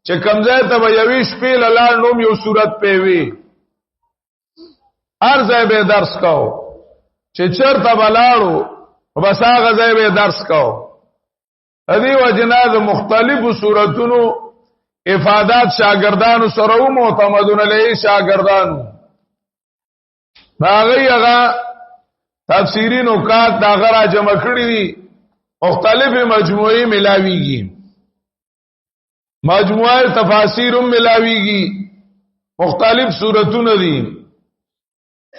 چې کمزای ته به یویش پیل لاړ نوم یو صورت پیوي ارزه به درس کو چې چرته بلاړو بس هغه ځای به درس کو ادي وجناد مختلفو صورتونو افادات شاګردانو سره او معتمدون علیه شاګردانو هغه تفسیری نکات دا غره جمع کړی دي مختلفه مجموعي ملاویږي مجموعه تفاسیر ملاویږي مختلف صورتونه دي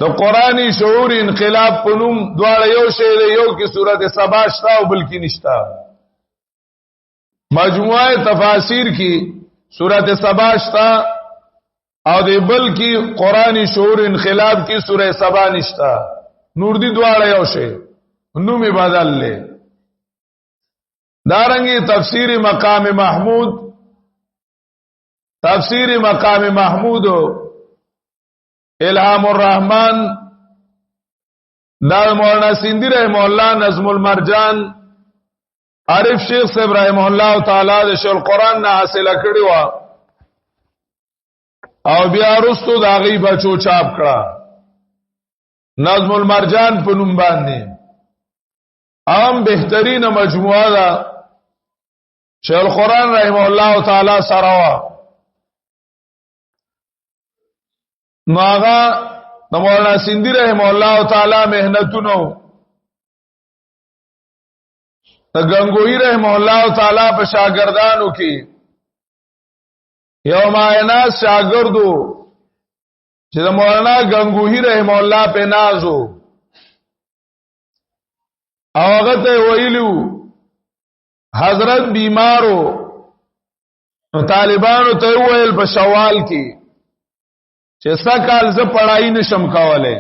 د قرآنی شعور انقلاب پنوم دواړه یو شی دی یو کې سورته سبا شتا او بل کې نشتا مجموعه تفاسیر کې سورته سبا شتا او د بل کې قرآنی شعور انقلاب کې سورې سبا نشتا نور دي دواړه یو شی نوم بدل لې دارنګي تفسیر مقام محمود تفسیر مقام محمود الهام الرحمن دا مولانا سیندی رحم الله نظم المرجان عارف شیخ صاحب رحم الله تعالی د شل قران نه حاصله کړی و او بیا رستو دا غي بچو چاپ کړه نظم المرجان په نوم باندې عام بهترین مجموعه ده شیخ قران رحم الله تعالی سره و ناغا د مولانا سیندی رحم الله تعالی مهنتونو د غنگوی رحم الله تعالی په شاګردانو کې یو مایناس شاګردو چې د مولانا غنگوی رحم الله په نازو هغه ته ویلو حضرت بیمارو طالبانو ته ویل په شوال کې چې سکال زه پڑھائی نشم کولای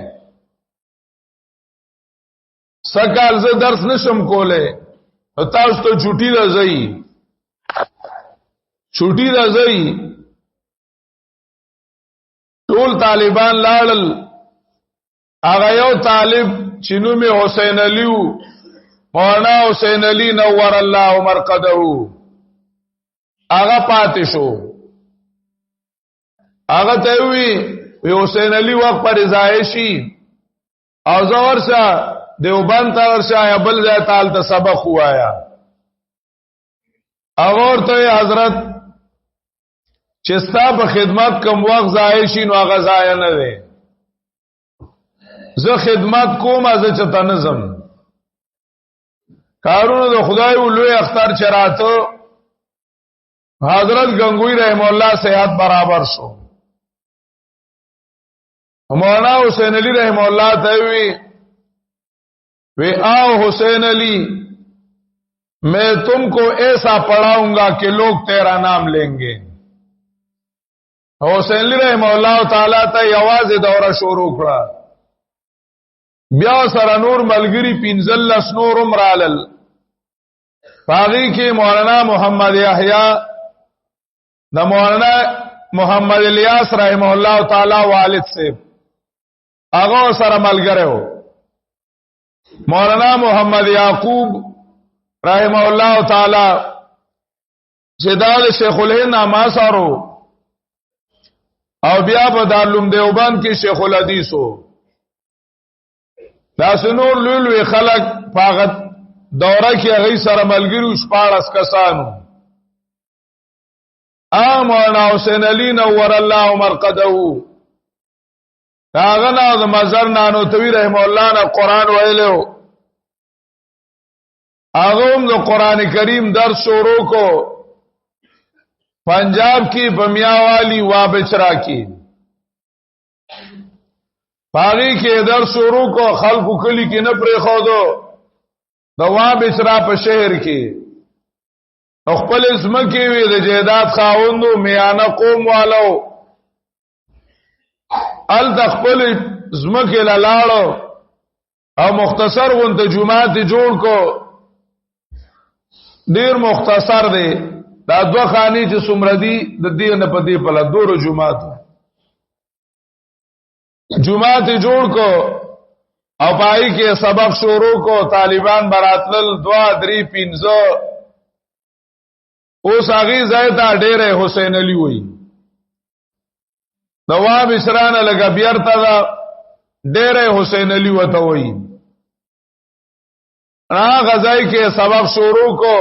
سکال زه درس نشم کولای تاسو ته چھٹی راځي چھٹی راځي ټول طالبان لاړل هغه یو طالب چې نوم حسین علی مولانا حسین علی نور الله مرقده هغه پاتې شو هغه ته وی حسین علی وخت پر ځایشي او زور شه دیوبند ته ورشه یا بل ځای تعال ته سبق وایا اور ته حضرت چې ستا په خدمت کوم وخت ځایشي نو هغه ځای نه دی زه خدمت کوم از چته نظم کارونو د خدای ولوی اختر چراته حضرت گنگوی رحم الله صحت برابر شو مولانا حسین علی رحم اللہ ته وی آؤ حسین علی میں تم کو ایسا پڑھاؤں گا کہ لوگ تیرا نام لیں گے حسین علی رحم اللہ تعالی ته یواز دوره شروع کړه بیا سره نور ملګری پینځل نور عمرالل باغی کې مولانا محمد یحیی د مولانا محمد الیاس رحم الله تعالی والد سے آغا سره ملګریو مولانا محمد یعقوب رحم الله تعالی جدال شیخ الهند اماسارو او بیا په دارالعلوم دیوبند کې شیخ الحدیثو دا سنور لولوی خلق پاغت دوره کې هغه سره ملګریو 14 کسانو مولانا حسین علی نور الله مرقده داغنا د مزر نانو توی رحم الله نه قران ویلو هغه د قران کریم درس شروع کو پنجاب کی بمیاوالی وابچرا کی پاری کې درس شروع کو خلق کلی کې نه پرې خو دو د وابچرا په شهر کې خپل اسمکه وی د جیدات خاوندو میانه قوم والو ال تخپل زمکه لاړو او مختصر وانت جمعات جوړ کو ډیر مختصر دی دا دوه خانی چې سمردي د دې نه پدې په لا دورو جمعات جوړ کو او پای کې سبق شروع کو طالبان براتل 2 3 5 اوس هغه ځای ته ډېر حسین علي وای دوا بشرانه لګا بیرته دا ډېر حسین علي وته وای هغه ځای کې سبب شروع کو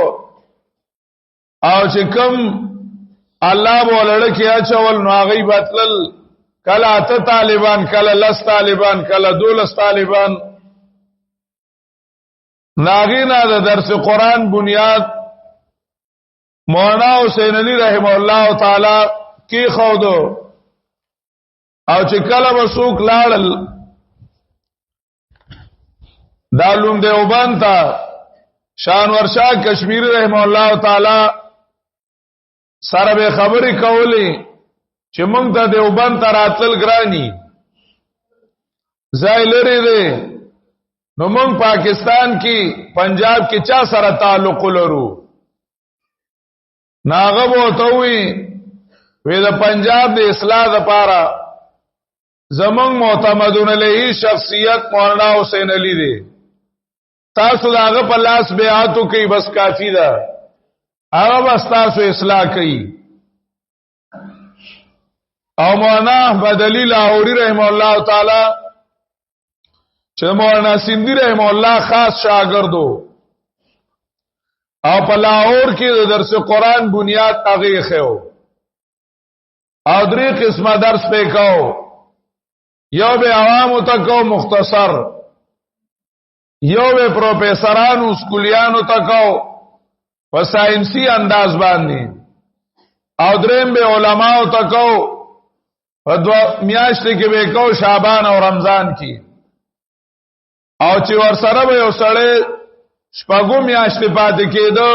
او چې کوم الله بولړ کې اچول نو هغه بتل کله اته طالبان کله لس طالبان کله دولس طالبان ناغینا د درس قرآن بنیاد مولانا حسین علی رحمه الله تعالی کی خودو او چې کله وسوک لاړل دالوم دیوبند تا شانور شاه کشمیری رحمه الله تعالی سره به خبرې کولې چې موږ ته دیوبند ته راتل ګرانی ځای لري دی نو موږ پاکستان کې پنجاب کې چا سره تعلق لرو ناغه وته وی د پنجاب د اصلاح لپاره زمون معتمدون علیه شخصیت مولانا حسین علی دی تاسو داغه په لاس بیعتو کوي بس کافی ده هغه بس تاسو اصلاح کوي او مولانا احمد علی لاهوری رحم الله تعالی چې مولانا سیندی رحم الله خاص شاګردو او په لاهور کې د درس قرآن بنیاد هغه خو او درې قسمه درس پکاو یو به عوامو ته کو مختصر یو به پروفیسورانو سکولیانو ته کو په ساينسي انداز باندې او دریم به علماو ته کو په دو میاشتې کې به کو شعبان او رمضان کې او چې ور سره به یو سړی شپږو میاشتې پاتې کېدو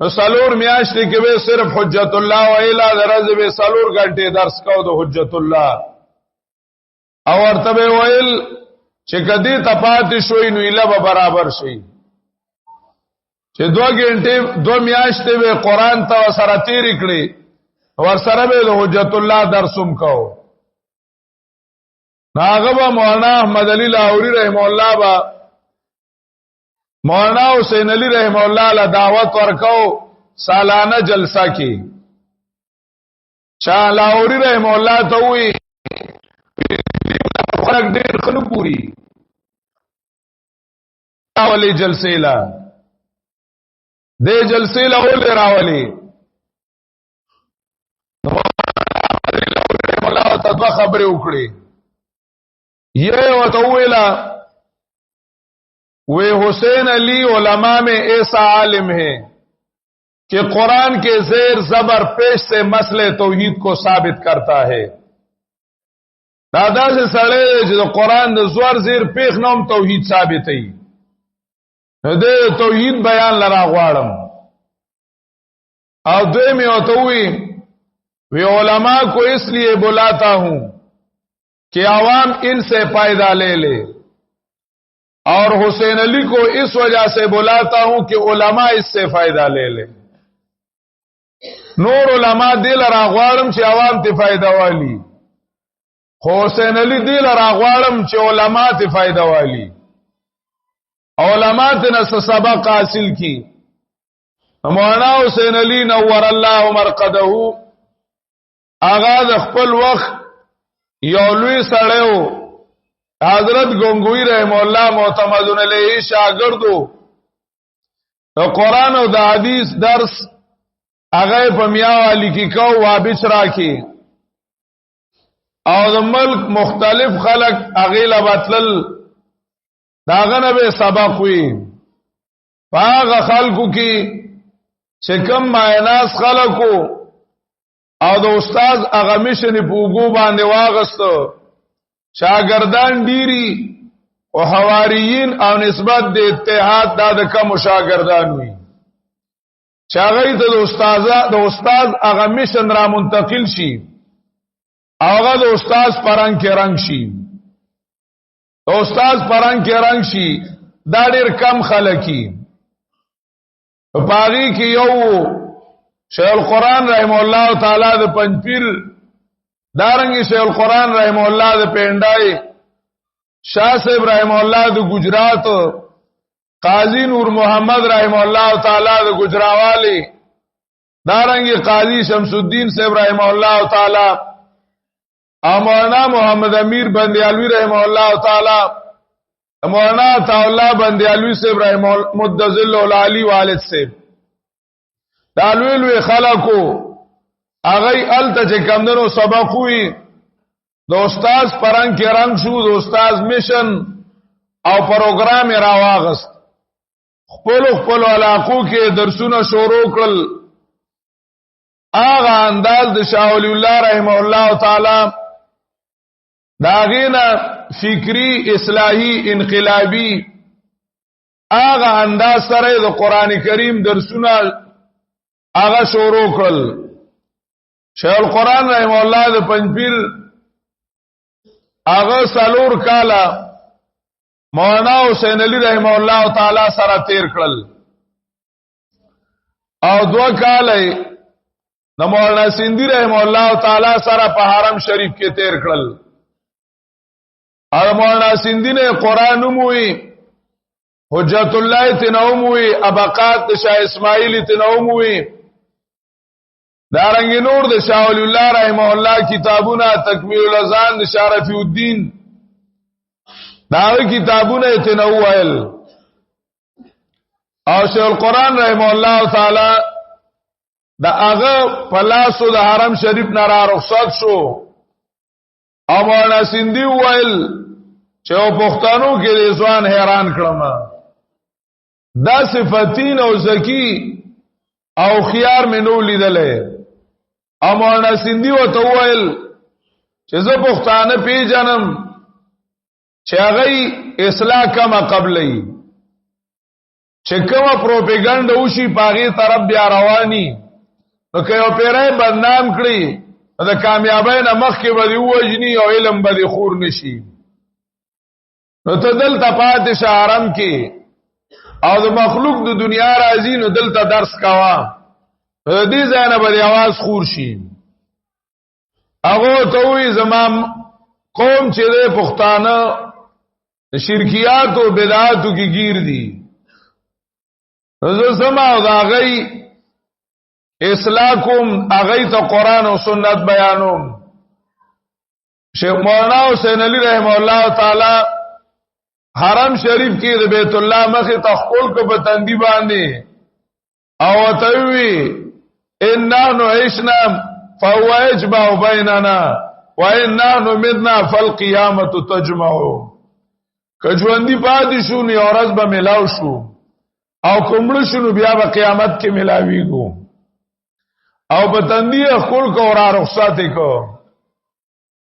نو سالور میاشتې کې به صرف حجت الله و الا درځ به سالور غنټه درس کو د حجت الله او ورته ویل چې کدی تپاتې شوې نو اله به برابر شي چې 2 غنټه 2 میاشتې به قران ته سره تیر کړي ور سره به د حجت الله درسوم کو ناغه مولانا احمد علی لاهوری رحم الله با مولانا حسین علی رحم الله له دعوت ورکاو سالانه جلسه کې چا لاهوری رحم الله ته وی فرق ډیر خلک پوری راولي جلسې لا دې جلسې لا ول راولي الله ته خبره وکړي یہ وته ویلا وہ حسین علی علماء میں ایسا عالم ہے کہ قرآن کے زیر زبر پیش سے مسئلے توحید کو ثابت کرتا ہے دادا سے سڑے جو قرآن د زور زیر پیخ نوم توحید ثابت ہے دے توحید بیان لرا غواړم او دوی میں ہوتوئی وہ علماء کو اس لیے بلاتا ہوں کہ عوام ان سے فائدہ لے لے اور حسین علی کو اس وجہ سے بلاتا ہوں کہ علماء اس سے فائدہ لے لیں نور علماء دل راغوالم چې عوام ته فائدہ والی حسین علی دل راغوالم چې علماء ته فائدہ والی علماء ته نس سبق حاصل کی مولانا حسین علی نور الله مرقده آغاز خپل وخت یو لوی سړیو حضرت گنگوی رحم الله معتمدون علیه شاگردو د قرآن او د حدیث درس هغه په میاوالی کې کو وابچ راکی او د ملک مختلف خلق هغه لا بتل داغه نه به سبق وی هغه خلقو کې چې کوم مایناس خلقو او د استاد هغه مشن په وګو باندې واغستو شاگردان ډیری او حواریین او نسبت د اتحاد د کم شاگردان وي چاغی ته د استاد هغه مشن را منتقل شي هغه د استاد پرنګ کې رنگ شي د استاد پرنګ کې رنگ شي دا ډیر کم خلکی په پاری کې یو شیخ القرآن رحم الله تعالی د پنځپیر دارنګي شیخ القرآن رحم الله د پینډای شاه صاحب رحم الله د گجرات قاضی نور محمد رحم الله تعالی د گجراوالی دارنګ قاضی شمس الدین صاحب رحمه الله تعالی مولانا محمد امیر بندیالوی رحمه الله تعالی مولانا تعالی بندیالوی صاحب رحمه مدذل العلی والد صاحب دالوی خلقو اغی الته چې کمندونو سبق وی د استاد پرنګ کې رنگ شو د استاد میشن او پروګرام راواغست خپل علاقو کې درسونه شروع کړل اغه انداز د شاه ولی الله رحمه الله تعالی داغینا فکری اصلاحی انقلابی اغه انداز سره د قران کریم درسونه اغه شروع کړل شیخ القرآن رحمه الله د پنځپیر اغه سالور کالا مولانا حسین علی رحمه الله تعالی سره تیر کړل او دو کاله د مولانا سیندی رحمه الله تعالی سره په حرم شریف کې تیر کړل او مولانا سیندی نے قرآن موئی حجت الله تنوموی ابقات شاه اسماعیل تنوموی دارنګ نور د شاه ولی الله رحمه الله کتابونه تکمیل الاذان د شرفی الدین داوی کتابونه تنوویل او شیخ القرآن رحمه الله تعالی دا هغه پلاسو د حرم شریف نه را رخصت شو او مولانا سیندی ویل چې په پښتنو کې د ځوان حیران کړم دا صفاتین او زکی او خيار منو لیدلې او مولانا سیندی وته ویل چې زه پښتانه پیژنم چې هغه اصلاح کما قبلې چې کومه پروپاګاندا وشي پاغي طرف بیا رواني نو که یو پیرای بدنام کړي د کامیابی نه مخکې به وجني او علم به خور نشي نو ته دلته پاتې شهرم کې او د مخلوق د دنیا راځي نو دلته درس کاوه دې ځای نه به आवाज خور شي هغه ته وی زمام قوم چې د پښتانه شرکیات او بدعات کې گیر دي زه سما دا غي اصلاح کوم هغه ته قران او سنت بیانوم شیخ مولانا حسین علی رحمه الله تعالی حرم شریف کې د بیت الله مخه تخول کو په تندی باندې او توي اننا عشنا فهو يجمع بيننا واننا متنا فالقيامه تجمع کجوندی پاتې شو نو ورځ به ملاو شو او کومړ شنو بیا به قیامت کې ملاويږو او په تندی خپل کو را رخصت کو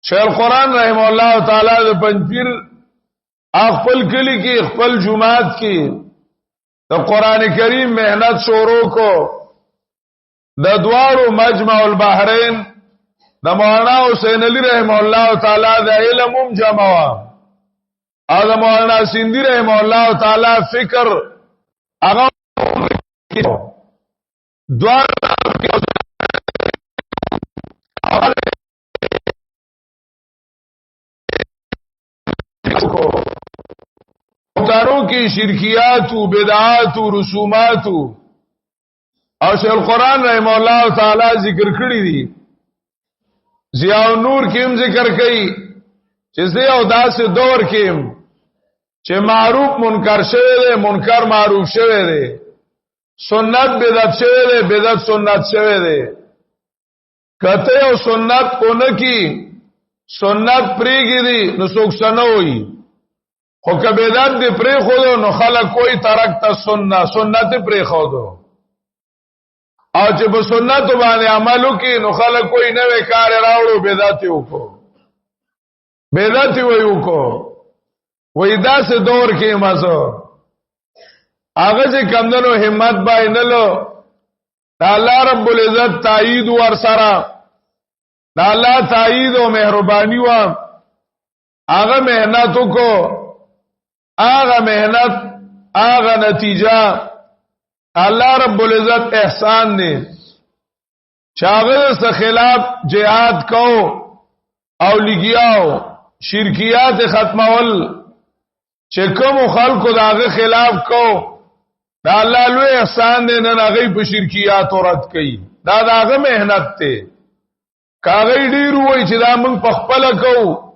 شیخ القرآن رحم الله تعالی د پنځپیر خپل کلی کې خپل جمعات کې د قران کریم مهنت شروع کو د دوارو مجمع البحرین د مولانا حسین علی رحم الله تعالی د علم جمع او د مولانا سیندی رحم الله تعالی فکر هغه دوار دارو کی شرکیات و بدعات و رسومات او شیخ القرآن رحم الله تعالی ذکر کړی دي ضیاء النور کیم ذکر کړي چې زه او داسې دور کیم چې معروف منکر شوی دی منکر معروف شوی دی سنت بدعت شوی دی بدعت سنت شوی دی کته او سنت اونکی سنت پریږي دي نو څوک سنوي خو که بدعت دی پری خودو نو خلق کوئی ترک تا سنت پری خودو او چې په سنت باندې عملو کې نو خلق کوئی نوې کار راوړو بدعت وکړو بدعت وکړو وې داسې دور کې مزه هغه چې کمندونو همت باندې الله رب العزت تایید ور سره الله تایید او مهرباني و هغه مهنت کو هغه مهنت هغه نتیجه الله رب العزت احسان دی چاغه سره خلاف جهاد کو او لګیاو شرکیات ختمول چې کوم خلکو داغه خلاف کو دا الله لوی احسان دی نه هغه په شرکیات رد کړي دا داغه مهنت ته کاغی ډیر وای چې دا موږ په خپل کوو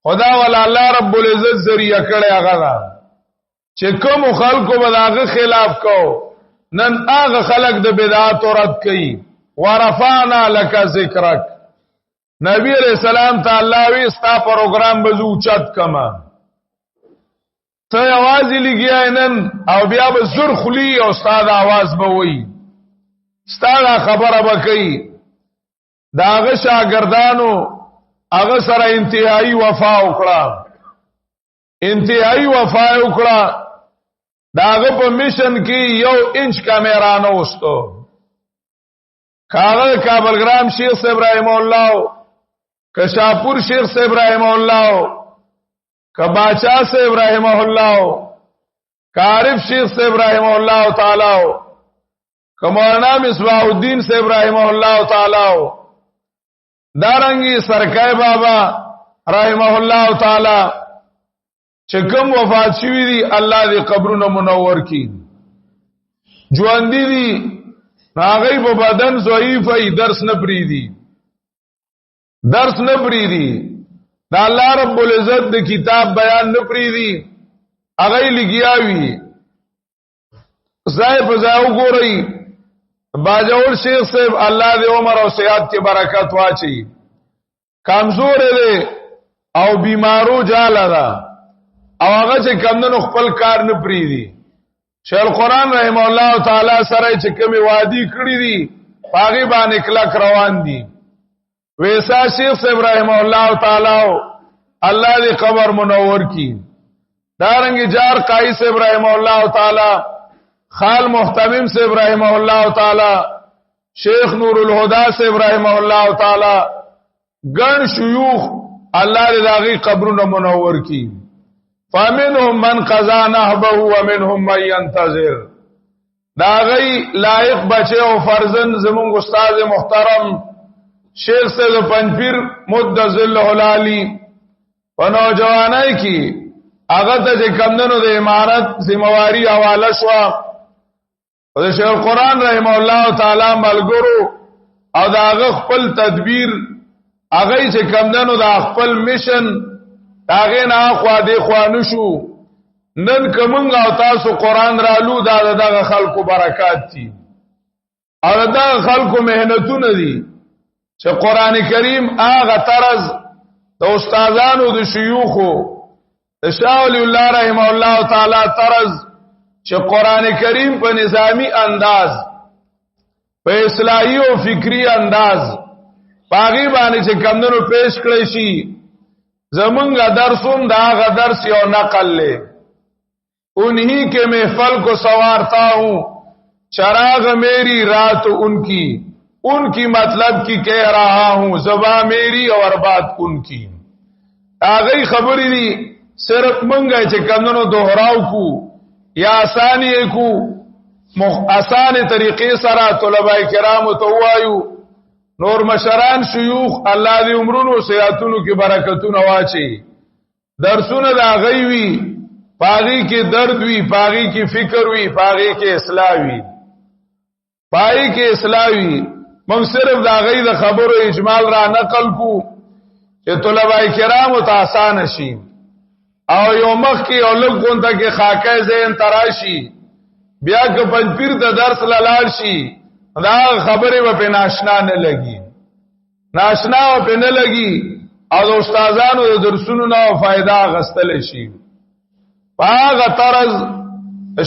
خدا ولا الله رب العزت ذریعہ کړي هغه چې کوم خلکو به داغه خلاف کو نن هغه خلق د بدعات رد کړي ورفعنا لك ذکرک نبی علیہ السلام تعالی وی ستا پروګرام بزو چت کما ته आवाज لګیا نن او بیا به زر خلی او استاد आवाज به وای استاد خبره وکي داغه شاګردانو هغه سره انتهایی وفا وکړه داغه په میشن کې 1 انچ کیمرا نه وستو کاغذ کابلګرام شیخ ابراهیم الله کشاپور شیخ ابراهیم الله کباچا سے ابراهیم الله کارف شیخ سے ابراهیم الله تعالی کمولانا مصباح الدین سے ابراهیم الله تعالی دارنګي سرکای بابا رحمه الله تعالی چې کوم وفات شوی دی الله دې قبرونه منور کړي ژوند دي هغه په بدن ضعیف ای درس نه پریدي دا الله رب العزت د کتاب بیان نه پریدي هغه لګیاوي زای په ځای وګورئ باجوړ شیخ صاحب الله دې عمر او صحت کې برکت واچي کمزور دی او بیمارو جاله ده او هغه چې کمندونو خپل کار نه پریدي شیخ القرآن رحم الله تعالی سره چې کومي وادي کړی دي پاغي باندې کلک روان دي ویسا شیخ ابراهیم الله تعالی الله دې قبر منور کړي دارنګ جار قایص ابراهیم الله تعالی خال محتمم سے ابراہیم اللہ تعالی شیخ نور الہدا سے ابراہیم اللہ تعالی گن شیوخ اللہ داغی قبرون منور کی فمنهم من قضا نحبه ومنهم من ينتظر داغی لائق بچے و فرزند زمون استاد محترم شیخ سید پنپیر مدذل حلالی و نوجوانائی کی اغتا جے کمدنو دے امارت زمواری حوالہ شوا او د شیخ القرآن رحم الله تعالی ملګرو او دا خپل تدبیر هغه چې کمندنو دا خپل میشن داغه نه خوا دی خوانو شو نن کومنګ او تاسو قرآن رالو دا دغه خلکو برکات دي او دا خلکو مهنتونه دي چې قرآن کریم هغه طرز د استادانو د شيوخو د شاه ولی الله رحم الله تعالی طرز چې قران کریم په نظامی انداز په اصلاحي او فکری انداز باغی باندې چې کمندونو پیش کړی شي زمونږ درسوم دا غ درس یو نقل لے انہی کے محفل کو سوارتا ہوں چراغ میری رات ان کی مطلب کی کہہ رہا ہوں زباں میری اور بات ان کی آگئی خبری دی صرف منگا چې کمندونو دوہراو کو یا آسانی کو آسان طریقې سره طلباء کرام ته وایو نور مشران شيوخ الله دې عمرونو صحتونو کې برکتونه واچي درسونه دا غوي پاغي کې درد وی پاغي کې فکر وی پاغي کې اصلاح وی پای کې اصلاح وی موږ صرف دا غي د خبرو اجمال را نقل کو چې طلباء کرام ته آسان شي او یو مخ کې او لږ غونډه کې خاکه زین تراشي بیا که پنځپیر د درس لاله شي دا خبره په ناشنا نه لګي ناشنا په نه لګي او د استادانو د درسونو نه فائدہ غستل شي هغه طرز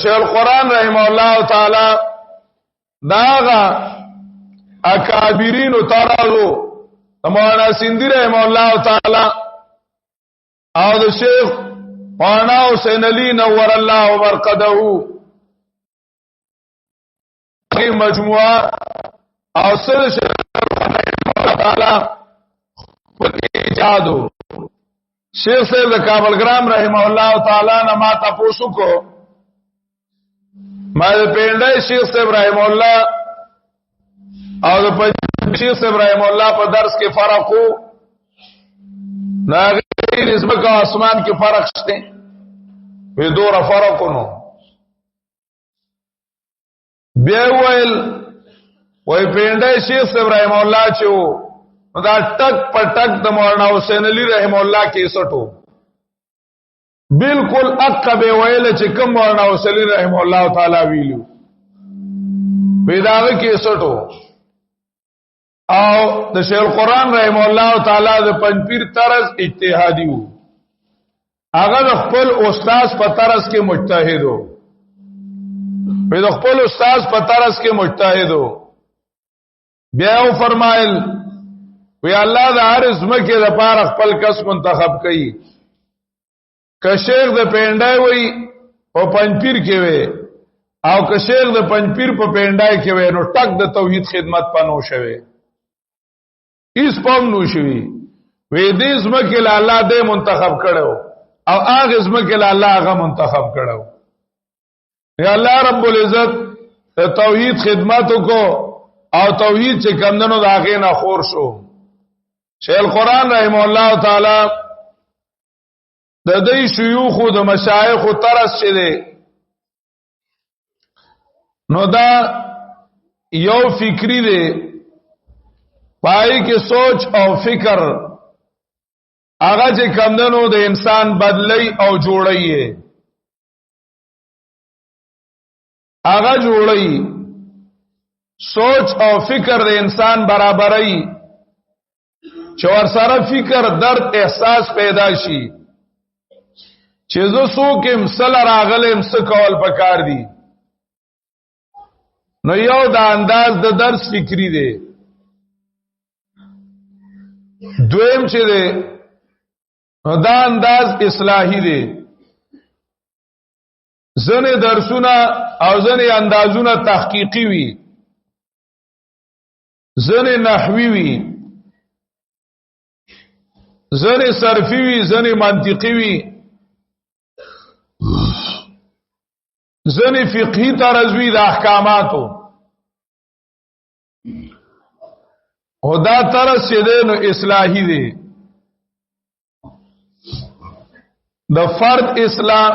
شیخ القرآن رحم الله تعالی داغه اکابرین طرزو مولانا سیندی رحم الله تعالی او د شیخ مولانا حسین علی نور الله مرقده مجموعه او سره شیخ تعالی په ایجادو شیخ صاحب د کابلګرام رحم الله تعالی نه ما تاسو کو ما پیندای شیخ صاحب رحم الله او د شیخ صاحب رحم الله په درس کې فرق وو ناغه نسبت او اسمان کې فرق شته وی دوره فرقونو بیا ویل وای پینډه شیخ ابراهیم الله چې وو دا ټک پټک د مولانا حسین علی رحم الله کې سټو بالکل عقب ویل چې کوم مولانا حسین علی رحم الله تعالی ویلو پیداوی کې سټو او د شیخ القرآن رحم الله تعالی د پنځپیر طرز اجتهادي وو هغه خپل استاد په طرز کې مجتهد وو په خپل استاد په طرز کې مجتهد وو بیا و فرمایل وی الله د هر زمکه د پاره خپل کس منتخب کړي که شیخ د پینډای وی او پنځپیر کې وی او که شیخ د پنځپیر په پینډای کې وی نو ټک د توحید خدمت پنو شوی ایس پم نو شوی وی دې زمکه له الله دې منتخب کړو او هغه زمکه له الله هغه منتخب کړو یا الله رب العزت توحید خدمت کو او توحید چې کمندونو د هغه نه خور شو شیخ القرآن رحم الله تعالی د دې شيوخ او د مشایخ طرز چې دي نو دا یو فکری دی پای کې سوچ او فکر هغه چې کمندونو د انسان بدلی او جوړی هغه جوړی سوچ او فکر د انسان برابرۍ چې ور سره فکر درد احساس پیدا شي چې زه څوکم سل راغلم څه کول پکار دي نو یو د انداز د درس فکری دی دویم چې دی دا انداز اصلاحي دی ځنې درسونه او ځنې اندازونه تحقیقي وي ځنې نحوي وي ځنې صرفي وي ځنې منطقي وي ځنې فقهي طرز وي د احکاماتو او دا طرز چې دی نو اصلاحي دی د فرد اصلاح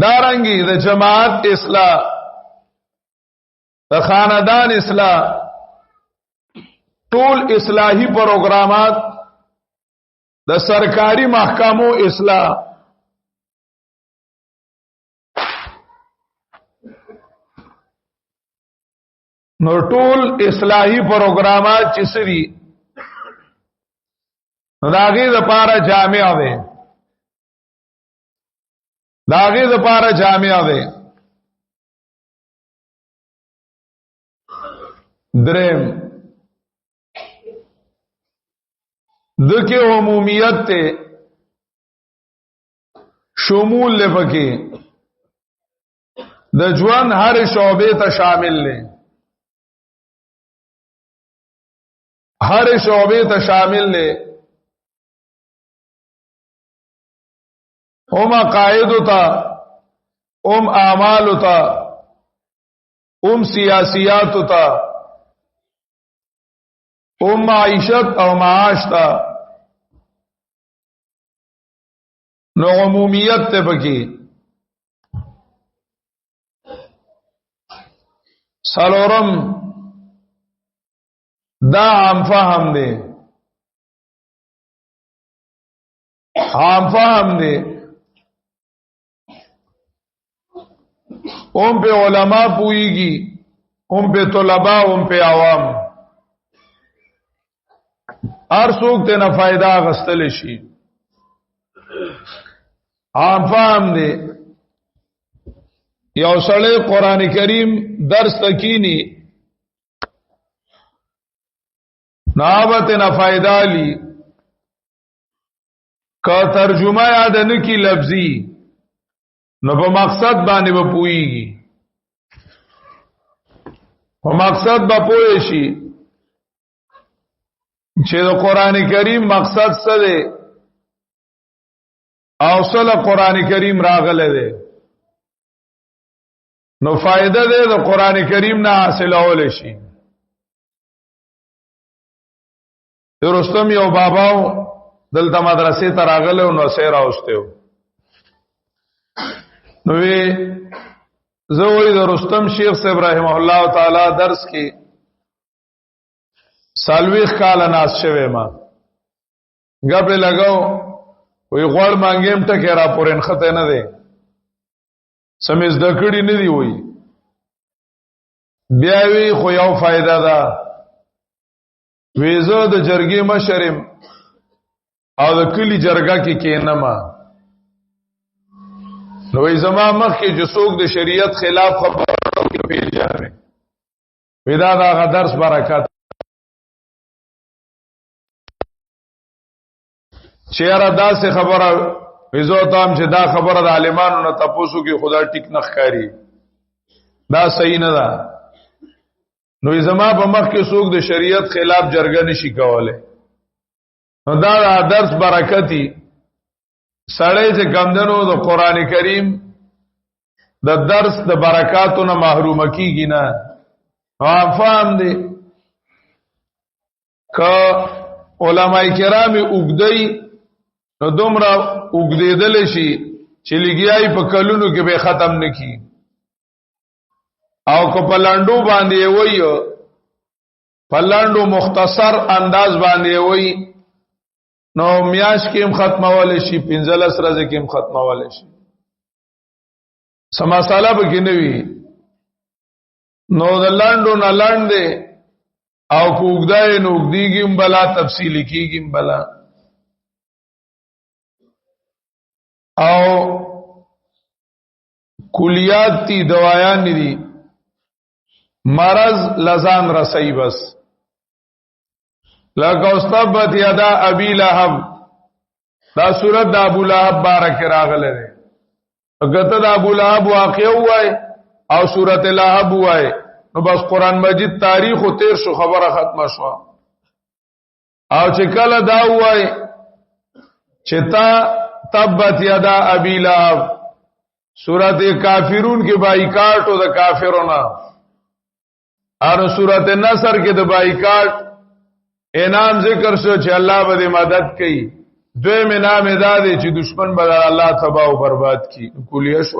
دارنګي د جماعت اصلاح د خاندان اصلاح ټول اصلاحي پروګرامات د سرکاري محکمو اصلاح نو ټول اصلاحي پروګرامات چې سری داغه د پاره جامع دی داغه د پاره جامع دی درم دکه عمومیت ته شمول لپاره د ژوند هر شعبه ته شامل لې هر شعبه ته شامل لې هم عقاید تا هم اعمال تا هم سیاسیات تا هم معیشت او معاش تا نو عمومیت ته بکی سالورم دا عام فهم دی عام فهم دی هم په علما پويږي هم په طلباء هم په عوام هر څوک ته نه फायदा غستل شي عام فهم دي یو سړی قران کریم درس تکینی نابت نه फायदा لی کا ترجمه یاد نه کی لفظی نو په مقصد باندې به پويږي په مقصد به پوي شي چې د قران کریم مقصد څه دی او صلی قران کریم راغله دی نو فائدہ دی د قران کریم نه حاصلول شي رستم یو باباو دلته مدرسې ته راغله نو سیر اوسته نو زوی د رستم شیخ صاحب رحمه الله تعالی درس کې سالويخ کال ناس شوه ما غبل لگاو وی غوړ مانګیم ټکه را پورین خته نه دی سمیز دکړی نه دی وی بیا وی خو یو فائدہ ده ویزو د جرګې مشرم او د کلی جرګه کې کینما نو زما مخ کې جسوک د شریعت خلاف خبرو کې پیژنه ودا دا درس برکات چیرې دا څه خبره ویزو تام چې دا خبره د عالمانو نه تاسو کې خدا ټیک نخ کاری دا صحیح نه ده نو زما په مخ کې څوک د شریعت خلاف جرګه نشي کوله نو دا درس برکتی سړی چې کمندنو د قران کریم د درس د برکاتو نه محروم کیږي نه فهم دي ک علماء کرام وګدای نو دومره وګدیدل شي چې لګیای په کلونو کې به ختم نکي او کو پلاندو باندې وایو پلاندو مختصر انداز باندې وایي نو میاش کې هم ختمول شي 15 ورځې کې هم ختمول شي سما سالا به کې نوي نو د لاندو نه لاندې او کوګدای نو وګدیږي بلا تفصیلی کیږي بلا او کلیات تی دوایان دي مرض لزان رسئی بس لکه استبت یدا ابي لهب دا سورۃ د ابو لهب بارک راغله ده اګه د ابو لهب واقع وای او سورۃ لهب وای نو بس قران مجید تاریخ او تیر شو خبره ختمه شو او چې کله دا وای چې تا تبت یدا ابي لهب سورۃ کافرون کې بایکاټ او د کافرونو اور سورۃ النصر کې د بایکاټ انعام ذکر شو چې الله به مدد کوي دویم انعام ادا دی چې دشمن به الله تباہ او برباد کی کلیه شو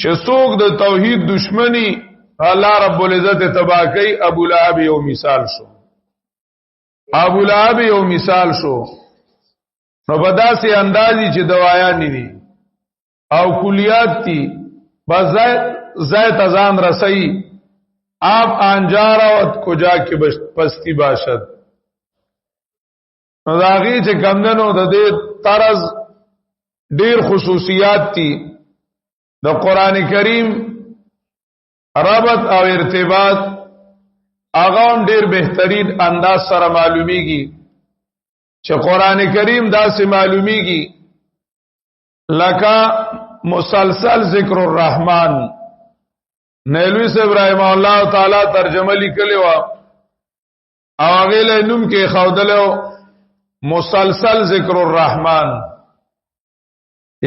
چې څوک د توحید دشمنی الله رب العزت تباہ کوي ابو لهب یو مثال شو ابو لهب یو مثال شو نو په داسې اندازي چې دوايا ني او کلیات دي بس زائد ازان رسئی آپ انجاراوت کجا کې پستی باشد نو داغي چې کمندنو د دې طرز ډیر خصوصیات دي د قران کریم ربط او ارتباط هغه ډیر بهترین انداز سره معلومیږي چې قران کریم داسې معلومیږي لکه مسلسل ذکر الرحمن نیلوی سے ابراہیم اللہ تعالی ترجمه لیکلی و او هغه له نوم کې خودلو مسلسل ذکر الرحمن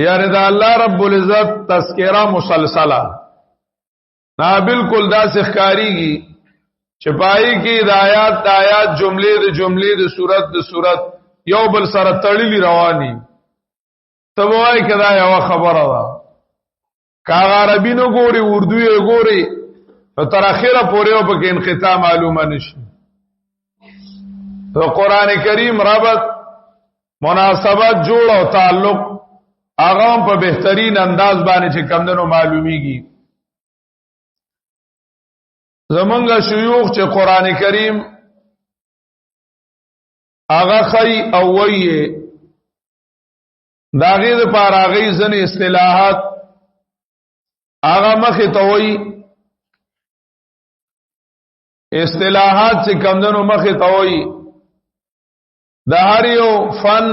یعنی دا الله رب العزت تذکرہ مسلسله نا بالکل دا ښکاریږي چې پای کې د آیات جملې د صورت یو بل سره تړلي رواني تبوای کدا یو خبره ده کاغه عربی نو ګوري اردو یې ګوري نو تر اخره پورې او په کې انقطاع معلومه نشي تو قران کریم ربط مناسبت جوړ او تعلق هغه په بهترین انداز باندې چې کمندونو معلومیږي زمونږ شيوخ چې قران کریم هغه خی او وایي داغه د پاره هغه ځنې اصطلاحات هغه مخه توي اصطلاحات چې کمندونو مخه توي د هر یو فن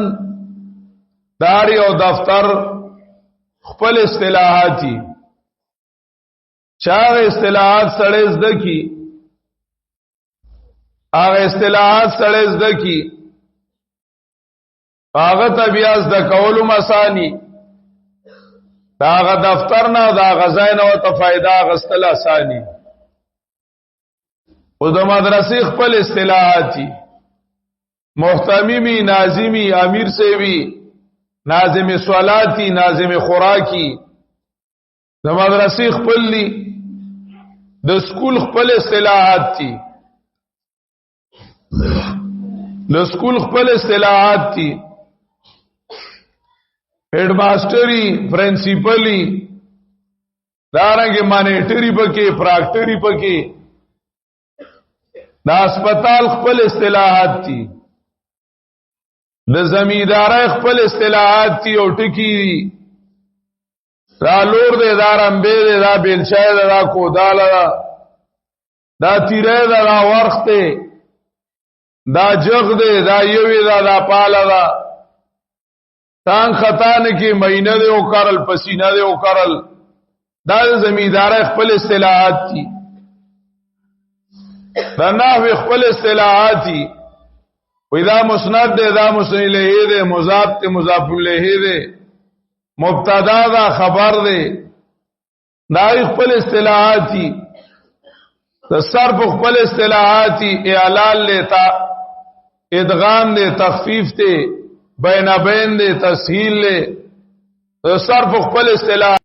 د هر یو دفتر خپل اصطلاحاتي چا اصطلاحات سره زده کی هغه اصطلاحات سره زده کی هغه طبيعت د کولو مسانی داغه دفتر نه دا غزاین او ته فائدہ غستل اسانی او د مدرسې خپل اصطلاحاتي محتمیمی ناظمی امیر سیوی ناظم صلاتی ناظم خوراکی د مدرسې خپل دي د سکول خپل اصطلاحات دي د سکول خپل اصطلاحات دي هډ ماستری پرنسپلی دارنګه مانیټری پکې پراکټری پکې د هسپتال خپل اصطلاحات دي د زمیندارای خپل اصطلاحات دي او ټکی دا لور دې دا رمبه دې دا بیلچای دا کوداله دا تیره دا ورخ دې دا جغ دې دا یوی دا پاله دا تان خطان کې مینه دې او کرل پسینه دې او کرل دا زمیندارای خپل اصطلاحات دي دا نحوی خپل اصطلاحات دي وإذا مسند دے دا مسند الیہ دے مضاف تے مضاف الیہ دے مبتدا دا خبر دے دا خپل اصطلاحات دي د صرف خپل اصطلاحات دي اعلال لیتا ادغام دے تخفیف دے بین بین دے تسهیل دے د صرف خپل اصطلاحات